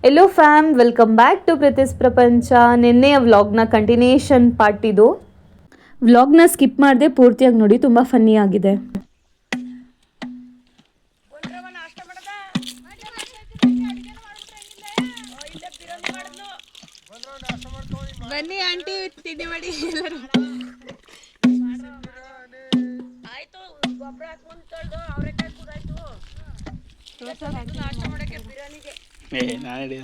Yellow fam, welcome back to Preethi's ಪ್ರಪಂಚ. ನಿನ್ನೆಯ ವ್ಲಾಗ್ನ ಕಂಟಿನ್ಯೂಷನ್ ಪಾರ್ಟ್ ಇದು. ವ್ಲಾಗ್ನ ಸ್ಕಿಪ್ ಮಾಡದೆ ಪೂರ್ತಿಯಾಗಿ ನೋಡಿ, ತುಂಬ ಫನ್ನಿ ಆಗಿದೆ. ಬನ್ನಿ ಆಂಟಿ, ತಿಂಡಿ ಮಾಡಿ. ಆಯ್ತು, ಗೊಬ್ಬರ ಹಾಕೊಂಡು ತೊಳೆದು ಅವರೆಕಾಯಿ ಕೂದಾಯ್ತು. ನಾಷ್ಟ ಮಾಡಕ್ಕೆ ಬಿರಿಯಾನಿಗೆ ಅಲ್ಲಿ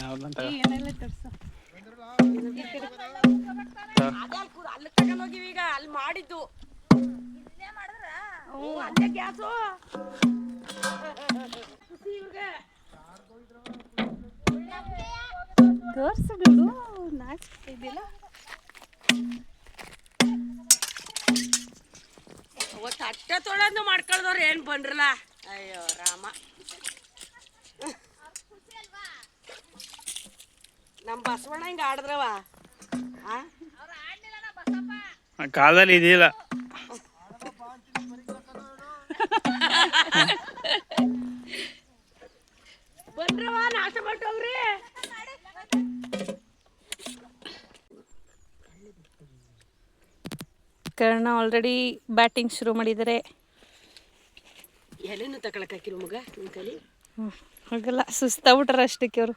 ತಗೊಂಡೋಗಿವಿ. ಈಗ ಅಲ್ಲಿ ಮಾಡಿದ್ದು ಅಲ್ಲೇ ಗ್ಯಾಸು ತೋರ್ಸಿದ್ರು ನಾಚಿಲ್ಲ. ಅವತ್ತು ಅಟ್ಟೆ ತೊಳೆದು ಮಾಡ್ಕೊಳ್ದವ್ರು ಏನ್ ಬಂದ್ರಲ್ಲ. ಅಯ್ಯೋ ರಾಮ, ನಮ್ ಬಸವಣ್ಣ ಹಿಂಗ ಆಡಿದ್ರವ ಕಾಲದಲ್ಲಿ ಇದಿಲ್ಲ. ಬಂದ್ರವ ನಾಶ ಮಾಡ್ತವ್ರಿ. ಕರ್ಣ ಆಲ್ರೆಡಿ ಬ್ಯಾಟಿಂಗ್ ಶುರು ಮಾಡಿದ್ದಾರೆ. ಎಲೆನು ತಕೊಳಕ್ ಹಾಕಿರು ಮಗ ನಿನ್ ಕಲಿ. ಹಾಗಲ್ಲ, ಸುಸ್ತಾಗ್ಬಿಟ್ರ ಅಷ್ಟಕ್ಕೆ ಅವರು.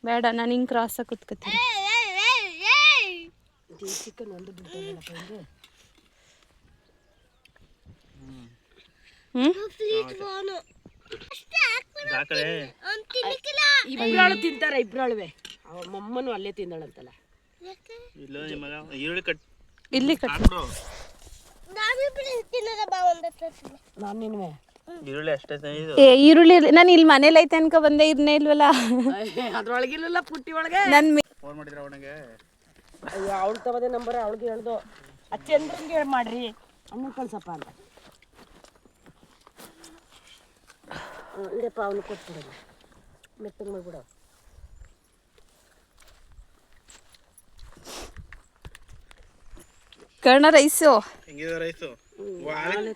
ಬೇಡ, ನಾನು ಹಿಂಗೆ ಕ್ರಾಸ್ ಆಗಿ ಕೂತ್ಕೊತೀನಿ. ಚಿಕನ್ ಒಂದು ಇಬ್ರಾಳು ತಿಂತಾರ. ಇಬ್ರಾಳುವೆ ಅವ ಮೊಮ್ಮನು ಅಲ್ಲೇ ತಿಂದಾಳಂತಲ್ಲ. ಇಲ್ಲಿ ಕಟ್ ನಾನು ಈರುಳ್ಳಿ ನಾನು ಇಲ್ಲಿ ಮನೇಲಿ ಐತೆ ಅನ್ಕೊ ಬಂದೆ, ಇದನ್ನೇ ಇಲ್ವಲ್ಲ ಅದ್ರೊಳಗಿಲ್ಲ ಪುಟ್ಟಿ ಒಳಗೆ. ನನ್ನ ಅಯ್ಯೋ, ಅವಳು ತಗೋದೆ ನಂಬರ್, ಅವಳಿಗೆ ಹೇಳ್ದು ಆ ಚಂದ್ರಂಗೆ ಮಾಡ್ರಿ ಅನ್ನ ಕಳ್ಸಪ್ಪ ಅಂತ. ಇದಪ್ಪ ಅವನು ಕೊಟ್ಬಿಡೋದು, ಮೆತ್ತಗೆ ಮಾಡ್ಬಿಡೋ. ಕರ್ಣ ರೈಸು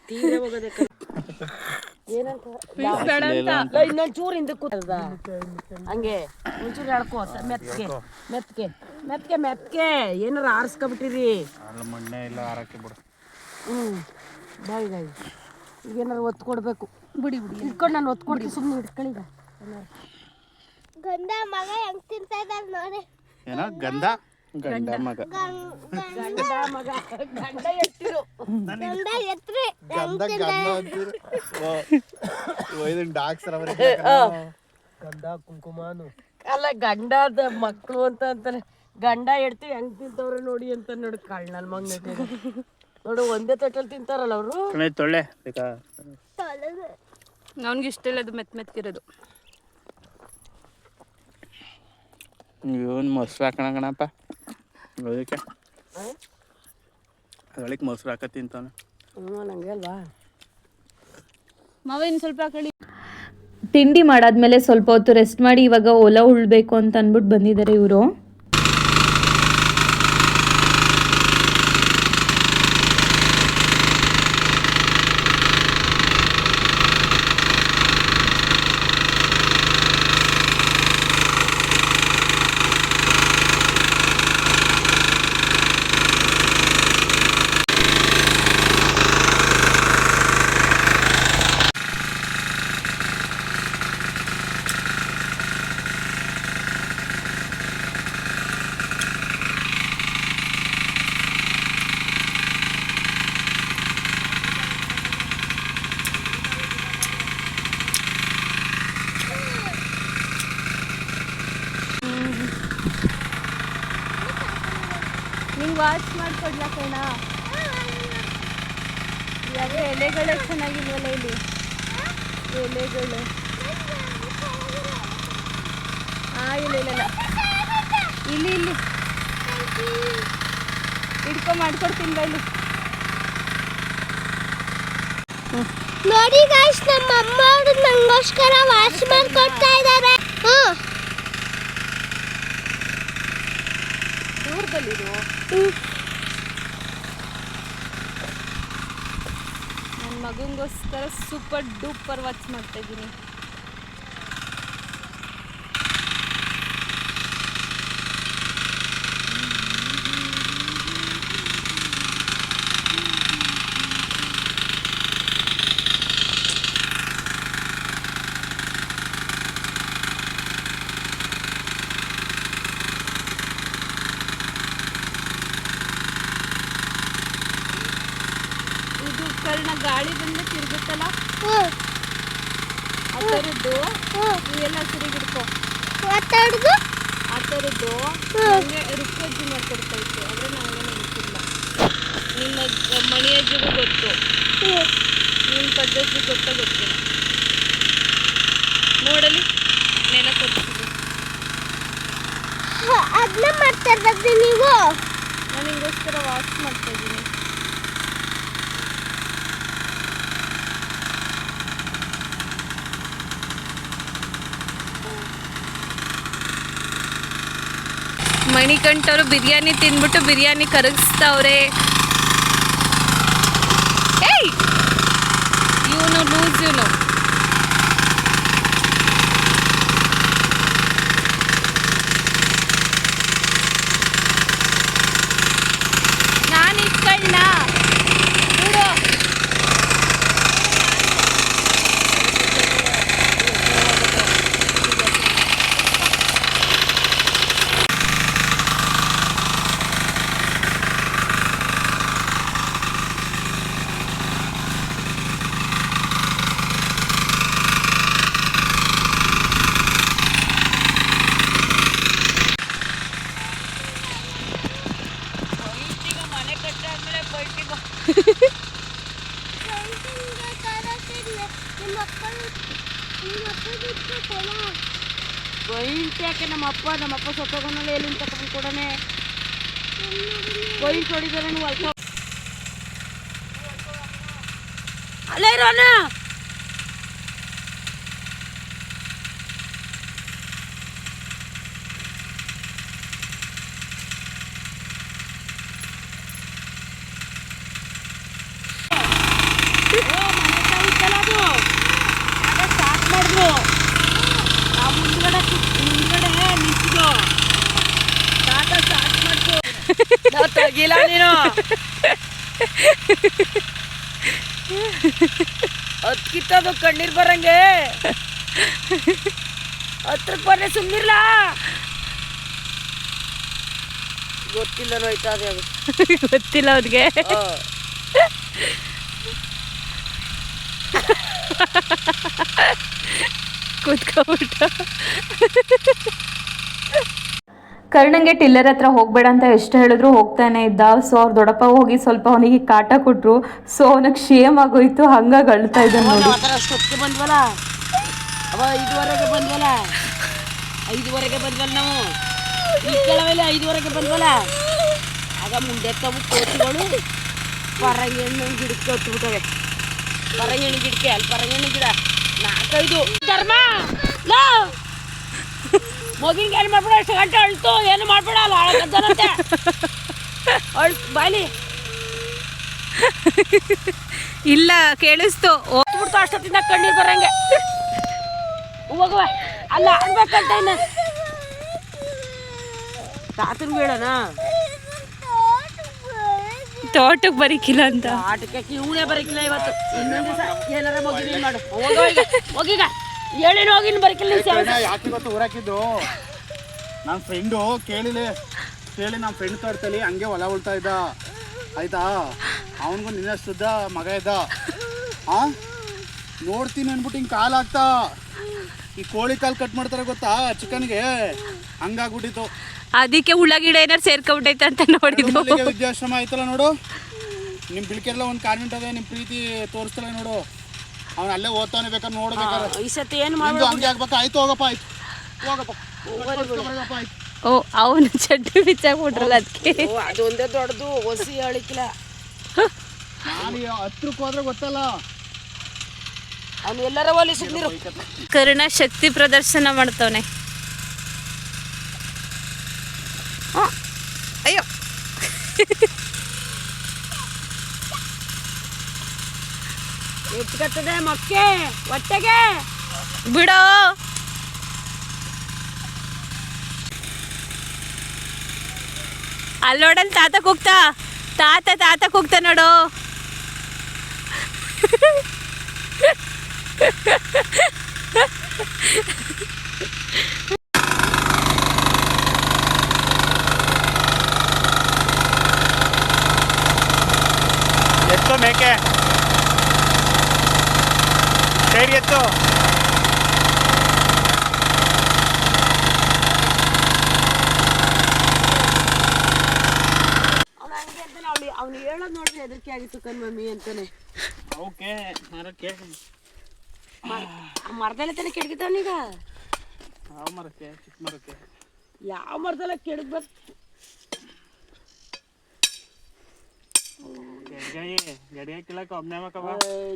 ತೀರೆ ಹೋಗೋದೆ. ಏನಂತ ಇನ್ನೊಂದು ಚೂರು ಹಿಂದೆ ಕೂತದ ಹಂಗೆ ಒಂಚೂರು ಹೇಳ್ಕೋ. ಮೆತ್ಗೆ ಮೆತ್ಗೆ ಮೆತ್ಗೆ ಮೆತ್ಗೆ ಏನಾರ ಆರಿಸ್ಕೊಬಿಟ್ಟಿರಿ. ಬಾಯ್ ಬಾಯ್ ಈಗ ಏನಾರು ಒತ್ತು ಕೊಡ್ಬೇಕು. ಬಿಡಿ ಬಿಡಿ ಇಟ್ಕೊಂಡು ನಾನು ಒತ್ತು ಕೊಡ್ತೀನಿ, ಸುಮ್ಮನೆ ಇಟ್ಕೊಳ್ಳಿಗ. ಗಂಡ ಮಗ ಹೆಂಗ್ ತಿಂತಾ ಇದ್ದಾರೆ ನೋಡಿ. ಏನೋ ಗಂಧ ಗಂಡ ಮಗ ಗಂಡ ಮಗ ಗಂಡ ಎತ್ತಿರು ಗಂಡ ಎತ್ರಿ ಗಂಡ ಕುಂಕುಮಾನು ಅಲ್ಲ, ಗಂಡದ ಮಕ್ಕಳು ಅಂತ ಅಂತಾರೆ. ಗಂಡ ಎಡ್ತೀವಿ ಹೆಂಗ್ ತಿಂತವ್ರೆ ನೋಡಿ ಅಂತ ನೋಡಿ. ಕಳ್ಳನ ಮಗ ನೋಡು, ಒಂದೇ ತಟ್ಟಲ್ಲಿ ತಿಂತಾರಲ್ಲ ಅವರು. ತೊಳ್ಳೆ ಅವ್ನಿಗೆ ಇಷ್ಟ ಇಲ್ಲ ಅದು ಮೆತ್ಕಿರೋದು. ಇವನ್ ಮೊಸರು ಹಾಕೋಣ ಕಣಪ್ಪ, ಅದಕ್ಕೆ ಅದೊಳಗೆ ಮೊಸರು ಹಾಕ ತಿಂತಾನೆ. ನಂಗೆ ಅಲ್ವಾ ಮಾವ ಇನ್ನು ಸ್ವಲ್ಪ ಹಾಕೊಳ್ಳಿ. ತಿಂಡಿ ಮಾಡಾದ್ಮೇಲೆ ಸ್ವಲ್ಪ ಹೊತ್ತು ರೆಸ್ಟ್ ಮಾಡಿ ಇವಾಗ ಹೊಲ ಉಳ್ಬೇಕು ಅಂತ ಅಂದ್ಬಿಟ್ಟು ಬಂದಿದ್ದಾರೆ ಇವರು. ನಿಂಗೆ ವಾಚ್ ಮಾಡಿಕೊಡ್ಲ ಕಣ. ಯಾಕೆ ಎಲೆಗಳೇ ಚೆನ್ನಾಗಿಲ್ವಲ್ಲ ಇಲ್ಲಿ, ಎಲೆಗಳು. ಇಲ್ಲ ಇಲ್ಲ ಇಲ್ಲ, ಇಲ್ಲಿ ಇಲ್ಲಿ ಹಿಡ್ಕೊ ಮಾಡ್ಕೊಡ್ತೀನಿ ಬಾ ಇಲ್ಲಿ. ನೋಡಿ ಗಾಯ್ಸ್, ನಮ್ಮ ಅಮ್ಮ ಅವರು ನಂಗೋಸ್ಕರ ವಾಶ್ ಮಾಡ್ಕೊಡ್ತಾ ಇದ್ದಾರೆ. ದೂರದಲ್ಲಿರು. ನನ್ನ ಮಗನಿಗೋಸ್ಕರ ಸೂಪರ್ ಡೂಪರ್ ವಾಚ್ ಮಾಡ್ತಾ ಇದ್ದೀನಿ. ಕಾರಣ ಗಾಳಿ ಬಂದು ತಿರುಗುತ್ತಲ್ಲ ಹ್ಞೂ ಆ ಥರದ್ದು ಹ್ಞೂ ನೀವೆಲ್ಲ ಸರಿಗೆ ಹಿಡ್ಕೊ ಮಾತಾಡುದು ಆ ಥರದ್ದು ನನಗೆ ರುಕ್ಕಜ್ಜಿ ಮಾಡ್ಕೊಡ್ತಾ ಇತ್ತು ಆದರೆ ನನಗೆ ನೆನಪಿಲ್ಲ. ನಿಮ್ಮ ಮಣಿಯಜ್ಜಿಗೂ ಗೊತ್ತು, ಹ್ಞೂ ನಿಮ್ಮ ಪದ್ಧತಿ ಗೊತ್ತಿಲ್ಲ. ನೋಡಲಿ ನೆನಪೊತ್ತಿದೆ. ಅದನ್ನ ಮಾಡ್ತಾ ಇರೋದು ನೀವು. ನಾನು ಹಿಂಗೋಸ್ಕರ ವಾಶ್ ಮಾಡ್ತಾ ಇದ್ದೀನಿ. ಮಣಿಕಂಠವರು ಬಿರಿಯಾನಿ ತಿಂದ್ಬಿಟ್ಟು ಬಿರಿಯಾನಿ ಕರಗಿಸ್ತವ್ರೆ. ಏಯ್ ಇವನು ಲೂಸ್ ಇವನು. ನಾನು ಇಟ್ಕೊಳ್ಳ ನೋಡು. ಮನೆ ಕಟ್ಟಾದ್ಮೇಲೆ ಪೈಟಿಗೆ ಪೈಂಟ್ ಯಾಕೆ ನಮ್ಮಪ್ಪ ಸತ್ತೋಗೋನಲ್ಲ ಎಲ್ಲಿಂದ ತಗೊಂಡು ಕೊಡನೆ ಪೈಂಟ್ ಹೊಡಿದಾರೆ ನೀವು ಅಲ್ಪ ಅಲ್ಲೇ ಇರೋಣ. ಸ್ಟಾರ್ಟ್ ಮಾಡಿದ್ರು ಆ ಮುಂದ್ಗಡೆ ನಿಂತಿದ್ದು ತಾತ ಸ್ಟಾರ್ಟ್ ಮಾಡ್ತು. ನಾವು ತೆಗಿಲ್ಲ ನೀನು 10 ಕಿತ್ತದು ಕಣ್ಣೀರ್ ಬರಂಗೆ 10 ಬರ್ರೆ ಸುಮ್ಮನಿರ್ಲ. ಗೊತ್ತಿಲ್ಲ ನೋಯ್ತಾ ಅದೇ ಅದು ಗೊತ್ತಿಲ್ಲ ಅವ್ರಿಗೆ. ಕೂತ್ಕೊಬಿಟ್ಟು ಕರ್ಣಂಗೆ ಟಿಲ್ಲರ್ ಹತ್ರ ಹೋಗ್ಬೇಡ ಅಂತ ಎಷ್ಟು ಹೇಳಿದ್ರು ಹೋಗ್ತಾನೆ ಇದ್ದ. ಸೊ ಅವ್ರ ದೊಡ್ಡಪ್ಪ ಹೋಗಿ ಸ್ವಲ್ಪ ಅವನಿಗೆ ಕಾಟ ಕೊಟ್ರು. ಸೊ ಅವನಿಗೆ ಶೇಮ್ ಆಗೋಯ್ತು, ಹಂಗಾಗಿ ಅಳ್ತಾ ಇದ್ದಾನೆ ನೋಡಿ. ಅಷ್ಟೊತ್ತಿಗೆ ಬಂದ್ವಲ್ಲ, ಅವ 5:15 ಬಂದ್ವಲ್ಲ, 5:15 ಬಂದ್ವಲ್ಲ ನಾವು ಈ ಕೆಳವೆಲ್ಲ 5:15 ಬಂದ್ವಲ್ಲ. ಆಗ ಮುಂದೆ ತವು ಕೋತಿಗಳು ಪರಂಗೆಣ್ಣು ಗಿಡಕ್ಕೆ ಹತ್ಬಿಟ್ಟವೆ. ಪರಂಗೆಣ್ಣು ಗಿಡಕ್ಕೆ ಅಲ್ಲಿ ಪರಂಗೆಣ್ಣು ಗಿಡ 4-5 ಧರ್ಮ ಮಗಿನ್ಗೆ ಏನು ಮಾಡ್ಬೇಡ, ಅಷ್ಟು ಗಂಟೆ ಅಳ್ತು ಏನು ಮಾಡ್ಬೇಡ ಅಲ್ಲ ಅಳಗದ್ದನಂತೆ ಬಾಯ್ಲಿ ಇಲ್ಲ ಕೇಳಿಸ್ತು. ಬಿಡ್ತು ಅಷ್ಟೊತ್ತಿಂದ ಕಣ್ಣೀರು ಬರಂಗೆ. ಹೋಗುವ ಅಲ್ಲ ಆಡ್ಬೇಕಂತ ಇನ್ನು ತಾತನ ಬೇಡನ ತೋಟಕ್ಕೆ ಬರೀಕಿಲ್ಲ ಅಂತ. ಆಟಕ್ಕೆ ಇವನೇ ಬರಕಿಲ್ಲ ಇವತ್ತು. ಇನ್ನೊಂದು ದಿವಸ ಏನಾರ ಮಗಿನ ಮಾಡು. ಹೋಗೀಗ ಹೇಳಿನ ಹೋಗಿನ ಬರಕಿಲ್ಲ. ಯಾಕೆ ಇವತ್ತು ಊರಾಕಿದ್ದು ನನ್ನ ಫ್ರೆಂಡು ಕೇಳಿ ನಮ್ಮ ಫ್ರೆಂಡ್ ತೋಟದಲ್ಲಿ ಹಂಗೆ ಹೊಲ ಉಳ್ತಾ ಇದ್ದ ಆಯ್ತಾ. ಅವನಿಗೂ ನಿನ್ನ ಶುದ್ಧ ಮಗ ಇದ್ದ. ನೋಡ್ತೀನಿ ಅಂದ್ಬಿಟ್ಟು ಹಿಂಗೆ ಕಾಲು ಹಾಕ್ತಾ ಈ ಕೋಳಿ ಕಾಲು ಕಟ್ ಮಾಡ್ತಾರೆ ಗೊತ್ತಾ ಚಿಕನ್ಗೆ, ಹಂಗಾಗ್ಬಿಟ್ಟಿತ್ತು. ಅದಕ್ಕೆ ಹುಳ ಗಿಡ ಏನಾರು ಸೇರ್ಕೊಂಡ್ಬಿಟ್ಟೈತೆ ಅಂತ ನೋಡಿದ್ದು. ವಿದ್ಯಾಶ್ರಮ ಆಯ್ತಲ್ಲ ನೋಡು, ನಿಮ್ಮ ಬಿಳ್ಕೆಲ್ಲ ಒಂದು ಕಾನ್ವೆಂಟ್ ಅದೇ, ನಿಮ್ಮ ಪ್ರೀತಿ ತೋರಿಸ್ತಾಳೆ ನೋಡು. ಅವ್ನು ಅಲ್ಲೇ ಓದ್ತಾನೆ ಬೇಕಾದ್ರೆ ನೋಡ್ಬೇಕಾದ್ರೆ. ಈ ಸತಿ ಏನು ನಿಮ್ದು ಹಂಗೆ ಆಗ್ಬೇಕು. ಆಯ್ತು ಹೋಗಪ್ಪ, ಆಯ್ತು ಹೋಗಪ್ಪ ಆಯ್ತು. ಓ ಅವನು ಚಡ್ಡಿ ಬಿಚ್ಚಾಕ್ಬಿಟ್ರಲ್ಲ ಅದಕ್ಕೆ. ಅದೊಂದೇ ದೊಡ್ಡದು ಹೊಸಿ ಹೇಳಿಕಿಲ್ಲ. ನಾನು ಹತ್ರಕ್ಕೆ ಹೋದ್ರೆ ಗೊತ್ತಲ್ಲ, ಅವನು ಎಲ್ಲರ ಒಲಿ ಸುಮ್ಮನಿರು. ಕರ್ಣ ಶಕ್ತಿ ಪ್ರದರ್ಶನ ಮಾಡ್ತವನೆ. ಅಯ್ಯೋ ಎತ್ಕತ್ತದೆ ಮಕ್ಕೆ ಹೊಟ್ಟೆಗೆ ಬಿಡೋ. ಅಲ್ಲಿ ನೋಡಲ್ ತಾತ ಕೂಗ್ತಾ, ತಾತ ಕೂಗ್ತಾ ನೋಡು. ಎಷ್ಟು ಮೇಕೆ ಸೈಡ್ ಎತ್ತು. ಅವ್ನು ಹಂಗೆ ಅಂತಾನೆ, ಅವ್ನು ಹೇಳೋದು ನೋಡ್ರಿ ಹೆದರಿಕೆ ಆಗಿತ್ತು ಕಣ್ ಮಮ್ಮಿ ಅಂತಾನೆ. ಓಕೆ ಮರಕ್ಕೆ ಮರದಲ್ಲೇ ತಾನೆ ಕೆಡಗಿತಾವನೀಗ. ಯಾವ ಮರಕ್ಕೆ? ಚಿಕ್ಕ ಮರಕ್ಕೆ. ಯಾವ ಮರದಲ್ಲ ಕೆಡಗ್ಬೇಕು.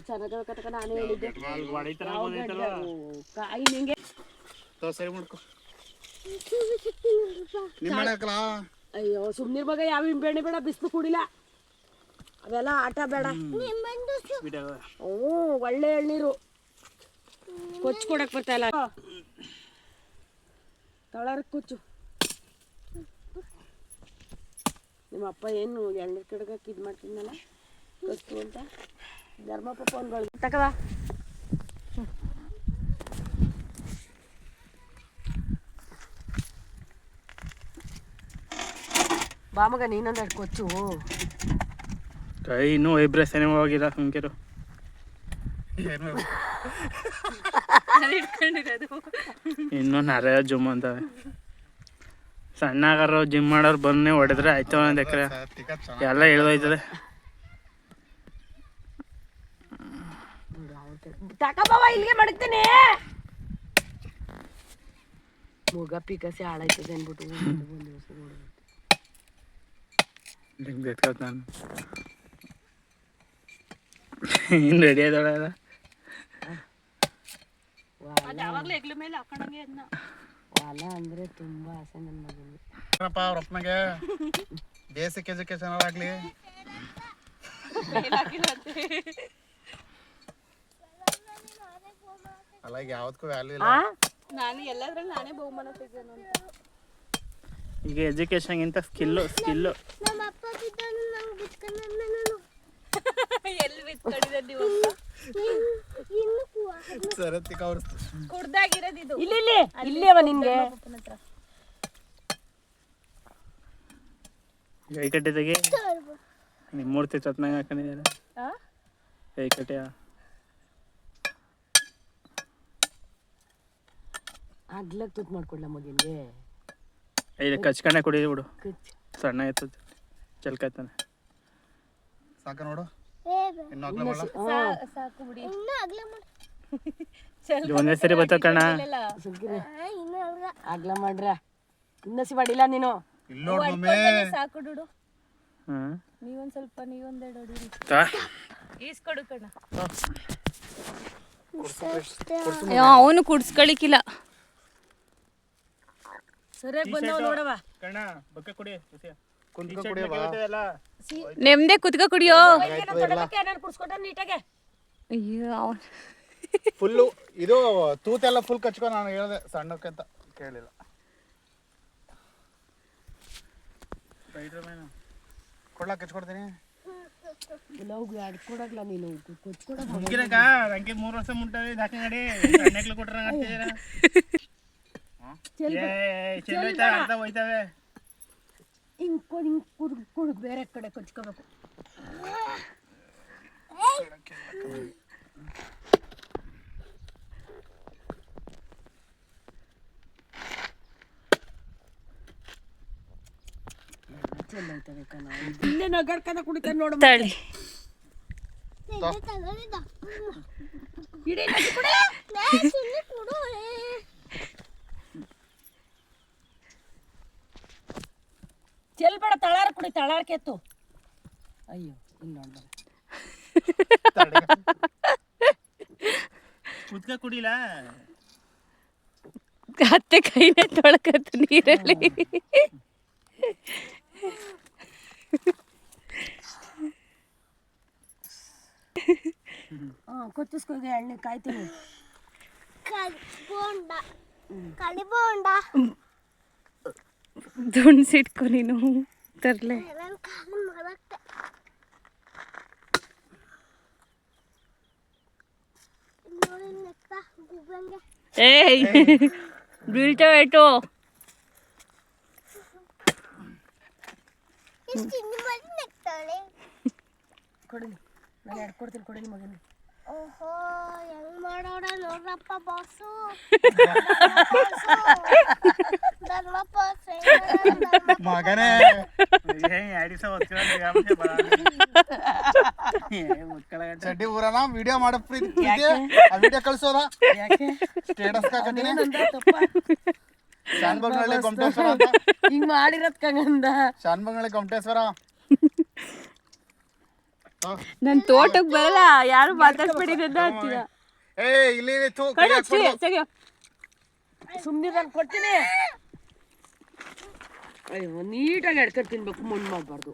ಚೆನ್ನಾಗ ನಾನೇ ಹೇಳಿದ್ದೆ ಕಾಯಿ ನಿಂಗೆ ಸರಿ ಮಾಡ್ಕೊ. ನಿಮ್ಮ ಅಯ್ಯೋ ಸುಮ್ನಿರ್ ಮಗ, ಯಾವ ಬೆಣ್ಣೆ ಬೇಡ, ಬಿಸಿಲು ಕುಡಿಲ್ಲ, ಅವೆಲ್ಲ ಆಟ ಬೇಡ. ಒಳ್ಳೆ ಎಳ್ನೀರು ಕೊಚ್ಚು ಕೊಡಕ್ ಬರ್ತಾ ಇಲ್ಲ. ತಳರಕ್ಕೆ ಕೊಚ್ಚು. ನಿಮ್ಮ ಅಪ್ಪ ಏನು ಎಳ್ನೀರು ಕಡ್ಗಕ್ಕೆ ಇದು ಮಾಡ್ತಿದ್ನಲ್ಲ ಕಸ್ತು ಅಂತ ಧರ್ಮಪ್ಪ ಫೋನ್ಗಳು ತಕದ. ಬಾ ಮಗ ನೀನೊಂದು ಎರಡು ಕೊಚ್ಚು. ಕೈ ಇನ್ನೂ ವೈಬ್ರೇಷನ್ ಹೋಗಿಲ್ಲ ಸುಮ್ಕಿರು. ಇನ್ನೂ ನರ ಜುಮ್ ಅಂತವೆ. ಸಣ್ಣಗಾರ ಜಿಮ್ ಮಾಡೋರು ಬನ್ನಿ ಹೊಡೆದ್ರೆ ಆಯ್ತು ಒಂದು ಎಕರೆ ಎಲ್ಲ ಇಳ್ದೋಯ್ತದೆ. ತಕಬವ ಇಲ್ಲಿಗೆ ಮಡಗ್ತೇನೆ. ಮುಗ ಪಿಕಸೆ ಹಾಳಾಯ್ತದೆ ಅನ್ಬಿಟ್ಟು ಒಂದು ದಿವಸ ನೋಡು. ನಾನು ಇನ್ನು ರೆಡಿ ಆದಳ. ಹೊಲ ಅಂದ್ರೆ ತುಂಬಾ ಆಸೆ ನನ್ನ ಮಗನಿಗೆ. ಅವ್ರ ಅಪ್ಪನಿಗೆ ಬೇಸಿಕ್ ಎಜುಕೇಶನ್ ಆಗ್ಲಿ. ಅಲ್ಲ ಯಾವ್ದಕ್ಕೂ ವ್ಯಾಲ್ಯೂ ಇಲ್ಲ. ನಾನು ಎಲ್ಲದ್ರಲ್ಲಿ ನಾನೇ ಬಹುಮಾನ ತೆಗೆಯೋನು ಅಂತ. ಈಗ ಎಜುಕೇಶನ್ಗಿಂತ ಸ್ಕಿಲ್ಲು. ನಮ್ಮ ಅಪ್ಪ ಬಿದ್ದನು ನಂಗೆ ಬಿಟ್ಕೊಂಡು ಎಲ್ಲಿ ಬಿತ್ಕೊಂಡಿದ್ದೆ ನೀವು? ಇನ್ನು ಸರತ್ತಿಗೆ ಅವ್ರು ಕುಡ್ದಾಗಿರೋದು ಇದು. ಇಲ್ಲಿ ಅವ ನಿನ್ಗೆ ಕೈ ಕಟ್ಟಿದಾಗೆ ನಿಮ್ಮ ಮೂರ್ತಿ ಚತ್ನಾಗ ಹಾಕೊಂಡಿದ್ದಾರೆ. ಕೈ ಕಟ್ಟಿಯ ಆಗ್ಲಕ್ ತುತ್ ಮಾಡ್ಕೊಡ್ಲ ಮಗನಿಗೆ. ಇಲ್ಲಿ ಕಚ್ಕಣೆ ಕುಡಿದು ಬಿಡು, ಕಚ್ ಸಣ್ಣ ಎತ್ತದ ಚಲ್ಕಾಯ್ತಾನೆ. ಸಾಕ ನೋಡು, ಸಾಕು ಬಿಡಿ. ಇನ್ನು ಅಗ್ಲ ಮಾಡು. ಒಂದೇ ಸರಿ ಬತ್ತ ಕಣ. ಇನ್ನು ಆಗ್ಲ ಮಾಡ್ರ ಇನ್ನಸಿ ಮಾಡಿಲ್ಲ ನೀನು. ಸಾಕು ಡುಡು. ನೀವೊಂದ್ ಸ್ವಲ್ಪ ನೀವೊಂದೆರಡು ಹೊಡೀರಿ. ಈಸ್ಕೊಡು ಕಣ. ಅವನು ಕುಡ್ಸ್ಕೊಳಿಕ್ಕಿಲ್ಲ. ಸರಿಯಾಗಿ ಬಂದವ ನೋಡವ. ಕಣ ಬಕ್ಕ ಕುಡಿ, ನೆಮ್ಮದಿ ಕುತ್ಕ ಕುಡಿಯೋ. ಕುಡ್ಸ್ಕೊಟ್ಟ ನೀಟಾಗೆ. ಅಯ್ಯೋ ಅವನ್ ಫುಲ್ಲು ಇದು ತೂತೆಲ್ಲ ಫುಲ್ ಕಚ್ಕೊ. ನಾನು ಹೇಳಿದೆ ಸಣ್ಣಕ್ಕೆ ಅಂತ ಕೇಳಿಲ್ಲ. ಕೊಡ್ಲಾಕ ಕಚ್ಕೊಡ್ತೀನಿ. ಅಡ್ಕೊಡಗ್ಲ ನೀನು ಕೊಚ್ಕೊಡ. ಅಂಕಿ 3 ವರ್ಷ ಮುಟ್ಟವೆ ದಾಖಲೆ ನಡಿ ಕೊಟ್ರ ಹೋಯ್ತವೆ. ಹಿಂಗ್ ಕುಡ್ ಬೇರೆ ಕಡೆ ಕೊಚ್ಕೋಬೇಕು. ಚೆಲ್ಲೈತವೆ ಕಣ. ಇಲ್ಲೇ ನಗಡ್ಕನ ಕುಡಿತಾನೆ ನೋಡು. ತಳಿ ಇಡೀ ನದಿ ಕುಡಿ. ಚೆಲ್ಬೇಡ, ತಳಾರ ಕುಡಿ, ತಳಾರ ಕೆತ್ತು. ಅಯ್ಯೋ ಇಲ್ಲ ನೋಡ್ಬೇಡ. ಕುದ್ಕ ಕುಡಿಲ. ಅತ್ತೆ ಕೈನೇ ತೊಳಕತ್ತು ನೀರಲ್ಲಿ. ಕೊಚ್ಚಿಸ್ಕೊ, ಎಣ್ಣೆ ಕಾಯ್ತೀನಿ. ಕಲಿಬೋಂಡ ದುಣ್ಸಿಟ್ಕೊ ನೀನು ತರ್ಲೆ. ನನ್ನ ಕಾಲು ಮರಕ್ಕೆ ನೋಡಿ ನೆಕ್ತ ಗುಬ್ಬಂಗೆ. ಏಯ್ ಬೀಳ್ತಾವೇಟು. ಇಷ್ಟು ಹಿಂದೆ ಮಾಡಿ ನೆಕ್ತಾಳೆ. ಕೊಡಿಲಿ, ನಾನು ಎರಡು ಕೊಡ್ತೀನಿ, ಕೊಡಿಲಿ ಮಗನಿಗೆ. ಓಹೋ ಹೆಂಗ್ ಮಾಡೋಣ ನೋಡ್ರಪ್ಪ ಬಾಸು ಧರ್ಮಪ್ಪ ಮಗನೇ ಚಡ್ಡಿ ಊರನ ವಿಡಿಯೋ ಮಾಡೋ ಪ್ರೀತಿ ಆ ವಿಡಿಯೋ ಕಳ್ಸೋದ ಸ್ಟೇಟಸ್ ಹಾಕತೀನಿ ಶಾನ್ಭೋಗ್ನಳ್ಳಿ ಗೊಮಟೇಶ್ವರ ಅಂತ ಹಿಂಗ್ ಮಾಡಿರೋದ್ ಕಂಗಂದ ಶಾನ್ಭೋಗ್ನಳ್ಳಿ ಗೊಮಟೇಶ್ವರ ನನ್ ತೋಟಕ್ ಬರಲ್ಲ ಯಾರು ಮಾತಾಡ್ಬೇಡಿ ಅಂತ ಅಂತೀರ. ಏ ಇಲ್ಲಿ ಸುಮ್ಮನೆ ನಾನು ಕೊಡ್ತೀನಿ. ಅಯ್ಯೋ ನೀಟಾಗಿ ಎಡ್ಕೊಂಡು ತಿನ್ಬೇಕು, ಮಣ್ಣು ಮಾಡಬಾರ್ದು.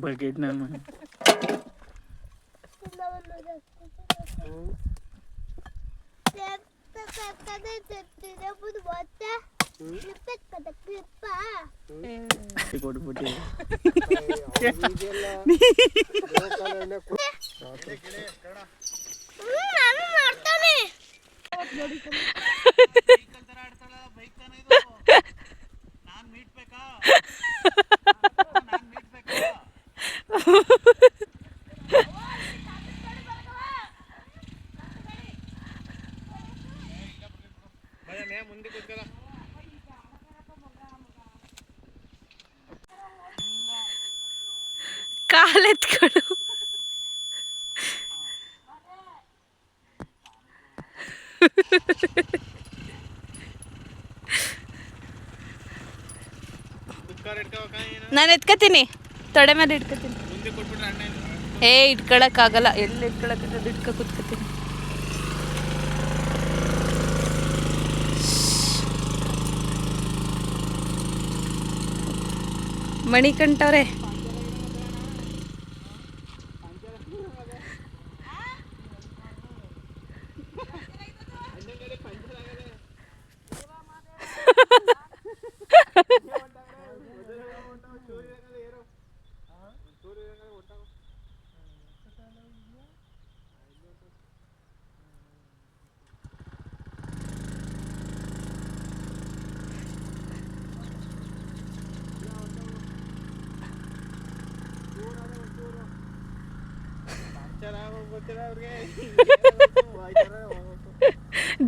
ಬಕೆಟ್ ನಮ್ಮ ಕೊಟ್ಬಿಟ್ಟು ಕಾಲೆತ್ಕೊಡು. ನಾನು ಎತ್ಕೋತೀನಿ, ತೊಡೆ ಮೇಲೆ ಇಟ್ಕೋತೀನಿ. ಏ ಇಟ್ಕೊಳಕ್ಕಾಗಲ್ಲ, ಎಲ್ಲಿ ಇಟ್ಕೊಳಕ್ಕಾಗಲ್ಲ, ಇಟ್ಕೊ ಕೂತ್ಕೋತೀನಿ. ಮಣಿಕಂಠವ್ರೆ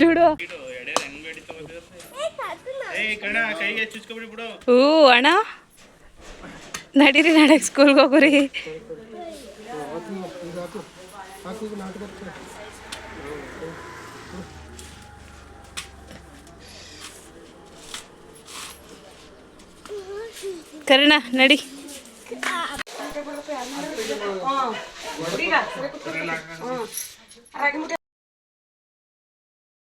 ಡುಡು. ಹೂ ಅಣ್ಣ ನಡೀರಿ, ನಾಳೆ ಸ್ಕೂಲ್ಗೆ ಹೋಗ್ರಿ. ಕರ್ಣ ನಡಿ.